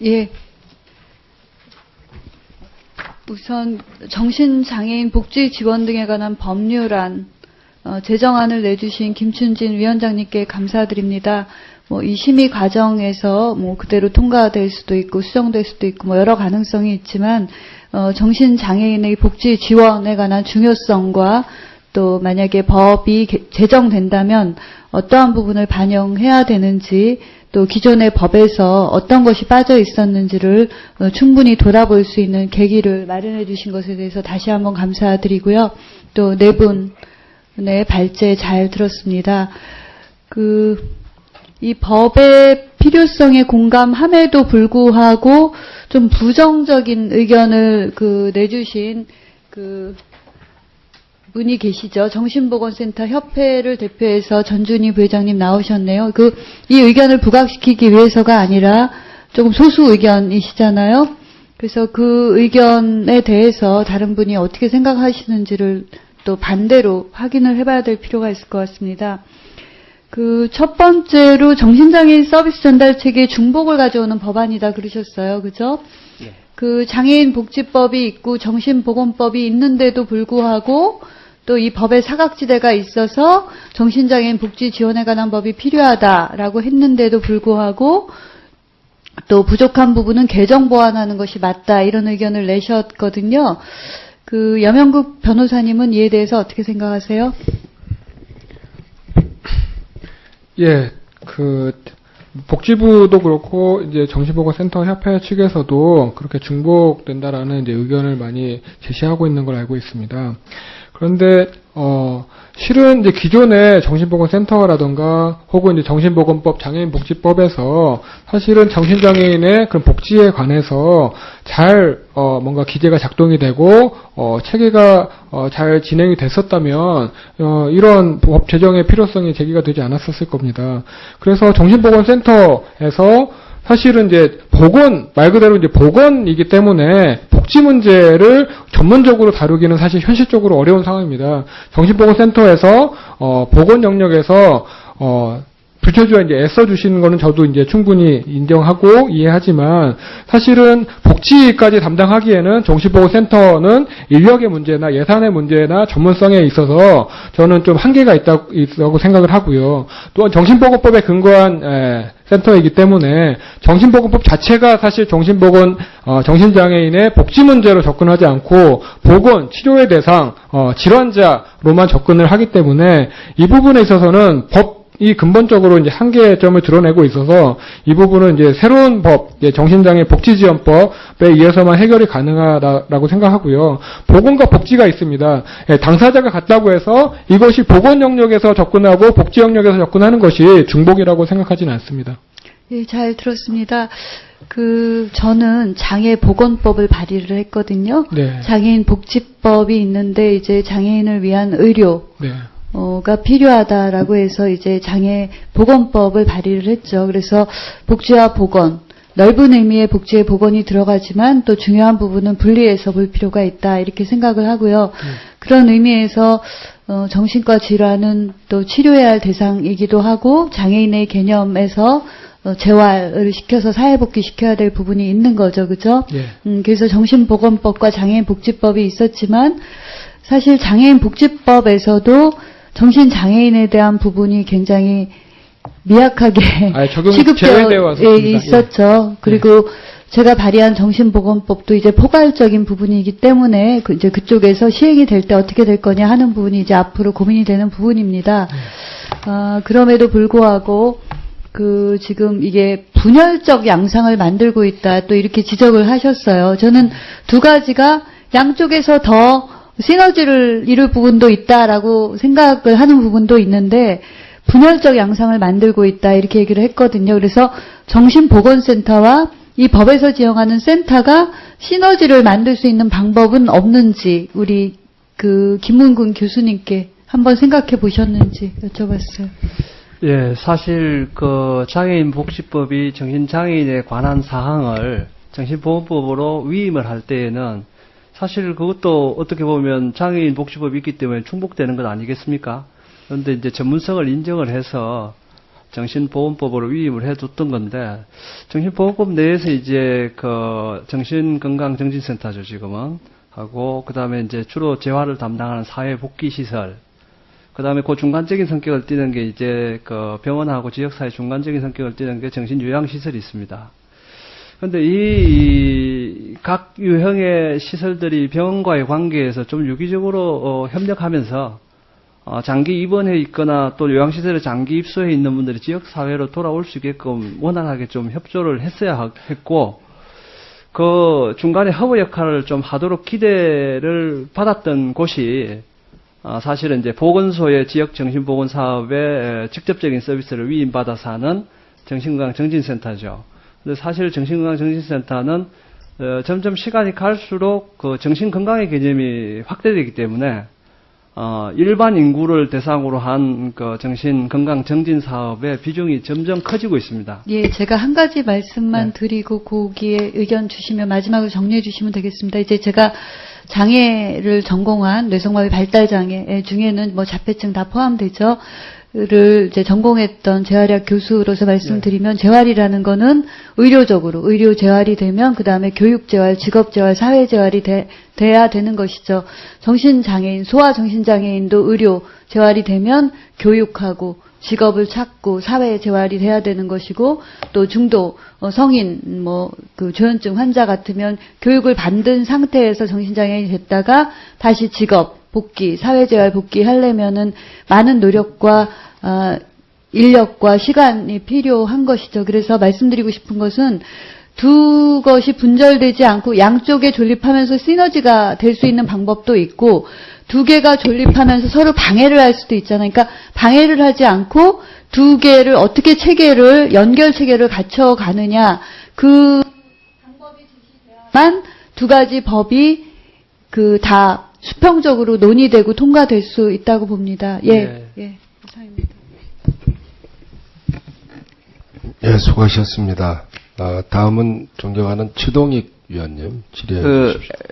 예. 우선 정신장애인 복지 지원 등에 관한 법률안 제정안을 내주신 김춘진 위원장님께 감사드립니다. 이 심의 과정에서 그대로 통과될 수도 있고 수정될 수도 있고 여러 가능성이 있지만 정신장애인의 복지 지원에 관한 중요성과 또 만약에 법이 제정된다면 어떠한 부분을 반영해야 되는지 또 기존의 법에서 어떤 것이 빠져 있었는지를 충분히 돌아볼 수 있는 계기를 마련해 주신 것에 대해서 다시 한번 감사드리고요. 또 네 분의 발제 잘 들었습니다. 이 법의 필요성에 공감함에도 불구하고 좀 부정적인 의견을 내주신 분이 계시죠. 정신보건센터 협회를 대표해서 전준희 부회장님 나오셨네요. 이 의견을 부각시키기 위해서가 아니라 조금 소수 의견이시잖아요. 그래서 그 의견에 대해서 다른 분이 어떻게 생각하시는지를 또 반대로 확인을 해봐야 될 필요가 있을 것 같습니다. 첫 번째로 정신장애인 서비스 전달 체계의 중복을 가져오는 법안이다 그러셨어요. 그죠? 네. 장애인 복지법이 있고 정신보건법이 있는데도 불구하고 또 이 법에 사각지대가 있어서 정신장애인 복지 지원에 관한 법이 필요하다라고 했는데도 불구하고 또 부족한 부분은 개정 보완하는 것이 맞다 이런 의견을 내셨거든요. 염영국 변호사님은 이에 대해서 어떻게 생각하세요? 예, 복지부도 그렇고 이제 정신보건센터 협회 측에서도 그렇게 중복된다라는 이제 의견을 많이 제시하고 있는 걸 알고 있습니다. 그런데 실은 이제 기존의 정신보건센터라든가 혹은 이제 정신보건법, 장애인복지법에서 사실은 정신장애인의 그런 복지에 관해서 잘 뭔가 기재가 작동이 되고 체계가 잘 진행이 됐었다면 이런 법 제정의 필요성이 제기가 되지 않았었을 겁니다. 그래서 정신보건센터에서 사실은 이제 말 그대로 이제 보건이기 때문에 복지 문제를 전문적으로 다루기는 사실 현실적으로 어려운 상황입니다. 정신보건센터에서 보건 영역에서 부처주가 이제 애써주시는 거는 저도 이제 충분히 인정하고 이해하지만 사실은 복지까지 담당하기에는 정신보건센터는 인력의 문제나 예산의 문제나 전문성에 있어서 저는 좀 한계가 있다고 생각을 하고요. 또한 정신보건법에 근거한 센터이기 때문에 정신보건법 자체가 사실 정신장애인의 복지 문제로 접근하지 않고 보건, 치료의 대상, 질환자로만 접근을 하기 때문에 이 부분에 있어서는 이 근본적으로 이제 한계점을 드러내고 있어서 이 부분은 이제 새로운 법, 정신장애 복지지원법에 의해서만 해결이 가능하다라고 생각하고요. 보건과 복지가 있습니다. 당사자가 같다고 해서 이것이 보건 영역에서 접근하고 복지 영역에서 접근하는 것이 중복이라고 생각하지는 않습니다. 예, 잘 들었습니다. 저는 장애보건법을 발의를 했거든요. 네. 장애인 복지법이 있는데 이제 장애인을 위한 의료. 네. 가 필요하다라고 해서 이제 장애보건법을 발의를 했죠. 그래서 복지와 보건, 넓은 의미의 복지의 보건이 들어가지만 또 중요한 부분은 분리해서 볼 필요가 있다 이렇게 생각을 하고요. 그런 의미에서 정신과 질환은 또 치료해야 할 대상이기도 하고 장애인의 개념에서 재활을 시켜서 사회복귀 시켜야 될 부분이 있는 거죠. 그죠? 예. 그래서 정신보건법과 장애인복지법이 있었지만 사실 장애인복지법에서도 정신장애인에 대한 부분이 굉장히 미약하게 취급되어 있었죠. 그리고 제가 발의한 정신보건법도 이제 포괄적인 부분이기 때문에 이제 그쪽에서 시행이 될 때 어떻게 될 거냐 하는 부분이 이제 앞으로 고민이 되는 부분입니다. 그럼에도 불구하고 지금 이게 분열적 양상을 만들고 있다 또 이렇게 지적을 하셨어요. 저는 두 가지가 양쪽에서 더 시너지를 이룰 부분도 있다라고 생각을 하는 부분도 있는데 분열적 양상을 만들고 있다 이렇게 얘기를 했거든요. 그래서 정신보건센터와 이 법에서 지정하는 센터가 시너지를 만들 수 있는 방법은 없는지 우리 김문근 교수님께 한번 생각해 보셨는지 여쭤봤어요. 예, 사실 장애인 복지법이 정신장애인에 관한 사항을 정신보건법으로 위임을 할 때에는 사실 그것도 어떻게 보면 장애인 복지법이 있기 때문에 충복되는 것 아니겠습니까? 그런데 이제 전문성을 인정을 해서 정신보건법으로 위임을 해뒀던 건데, 정신보건법 내에서 이제 그 정신건강정진센터죠, 지금은. 하고, 그 다음에 이제 주로 재활을 담당하는 사회복귀시설, 그 다음에 그 중간적인 성격을 띠는 게 이제 그 병원하고 지역사회 중간적인 성격을 띠는 게 정신요양시설이 있습니다. 근데 이 각 유형의 시설들이 병원과의 관계에서 좀 유기적으로 협력하면서 장기 입원해 있거나 또 요양시설에 장기 입소해 있는 분들이 지역사회로 돌아올 수 있게끔 원활하게 좀 협조를 했어야 했고, 그 중간에 허브 역할을 좀 하도록 기대를 받았던 곳이 사실은 이제 보건소의 지역 정신보건 사업에 직접적인 서비스를 위임받아서 하는 정신건강정진센터죠. 근데 사실 정신건강정진센터는 점점 시간이 갈수록 그 정신건강의 개념이 확대되기 때문에 일반 인구를 대상으로 한 그 정신건강정진 사업의 비중이 점점 커지고 있습니다. 예, 제가 한 가지 말씀만 드리고 거기에 의견 주시면 마지막으로 정리해 주시면 되겠습니다. 이제 제가 장애를 전공한 뇌성마비 발달장애 중에는 뭐 자폐증 다 포함되죠. 를 이제 전공했던 재활의학 교수로서 말씀드리면 재활이라는 거는 의료적으로 의료 재활이 되면 그 다음에 교육 재활, 직업 재활, 사회 재활이 돼야 되는 것이죠. 정신장애인, 소아 정신장애인도 의료 재활이 되면 교육하고 직업을 찾고 사회 재활이 돼야 되는 것이고, 또 중도 성인 그 조현증 환자 같으면 교육을 받은 상태에서 정신장애인이 됐다가 다시 직업 복귀, 사회재활 복귀하려면은 많은 노력과 인력과 시간이 필요한 것이죠. 그래서 말씀드리고 싶은 것은 두 것이 분절되지 않고 양쪽에 존립하면서 시너지가 될 수 있는 방법도 있고, 두 개가 존립하면서 서로 방해를 할 수도 있잖아요. 그러니까 방해를 하지 않고 두 개를 어떻게 연결 체계를 갖춰가느냐, 그 방법이 제시돼야만 두 가지 법이 다 수평적으로 논의되고 통과될 수 있다고 봅니다. 예. 이상입니다. 예, 수고하셨습니다. 다음은 존경하는 최동익 위원님 질의해 주십시오.